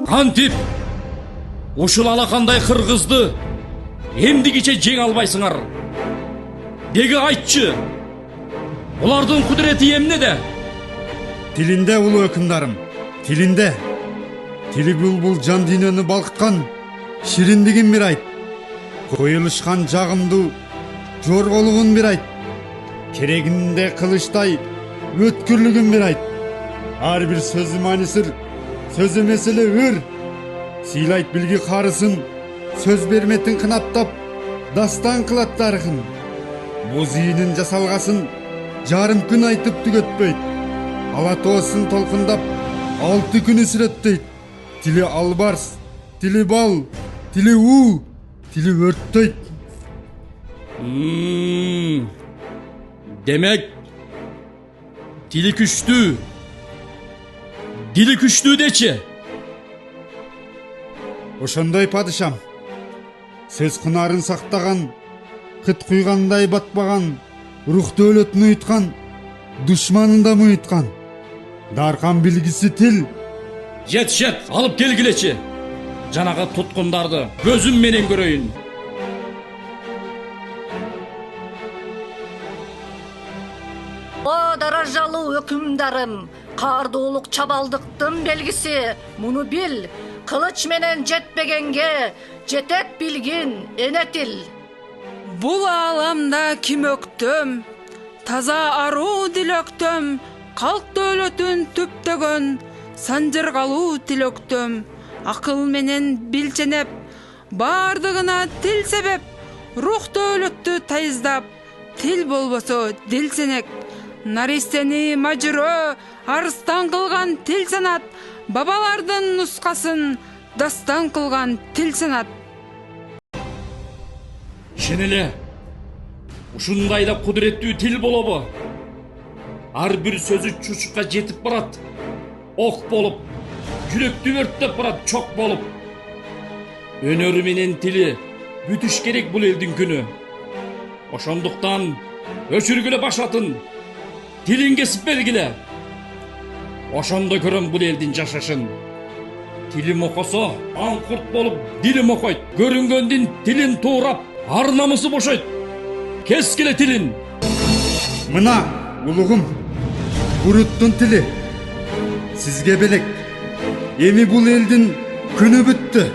Кантип ушул алакандай кыргызды эмдигиче жеңе албайсыңар? Деги айтчы, булардын кудурети эмнеде? Тилинде улуу өкүмдарым, тилинде. Тили булбул жан дүйнөнү балкыткан шириндигин бир айт. Коюлушкан жагымдуу жорголугун бир айт. Керегинде кылычтай өткүрлүгүн бир айт. Ар бир сөзү маанисир, сөзү меселе өр. Сыйлайт билги карысын, сөз берметин кынаптап, дастан кылат тарыхын. Боз ийинин жасалгасын жарым күн айтып түгөтпөйт. Ала тоосун толкундап 6 күн сүрөттөйт. Тили албарс, тили бал, тили уу, тили өрттөйт. Демек, тили күчтүү. Дили күчтүү дечи. Ошондой падышам. Сөз кунарын сактаган, кыт куйгандай батпаган, рух дөөлөтүн уйуткан, душманын да муйуткан. Даркан билгиси тил. Жет, алып келгилечи. Жанагы туткундарды көзүм менен көрөйүн. О, даражалуу өкүмдарым, каардуулук чабалдыктын белгиси. Муну бил, кылыч менен жетпегенге жетет билгин эне тил. Бул ааламда ким өктөм, таза аруу дилөктөм, калк дөөлөтүн түптөгөн, санжыргалуу тилөктөм. Акыл менен билченеп, бардыгына тил себеп, рух дөөлөттү тайыздап, тил болбосо дил сенек. Наристени мажүрө, арстан кылган тил санат, бабалардын нускасын дастан кылган тил санат. Ишенеле, ушундай да кудуреттүү тил болобу? Ар бир сөзү чучукка жетип барат, ок болуп, жүрөктү өрттөп барат, чок болуп. Өнөрү менен тили бүтүш керек бул элдин күнү. Ошондуктан өчүргүлө башатын, тилин кесип бергиле. Ошондо көрөм бул элдин жашашын. Тилим окосо, аңкурт болуп, дилим окойт. Көрүнгөндүн тилин туурап, ар намысы бошойт. Кескиле тилин. Мына улугум, буруттун тили. Сизге белек. Эми бул элдин күнү бүттү.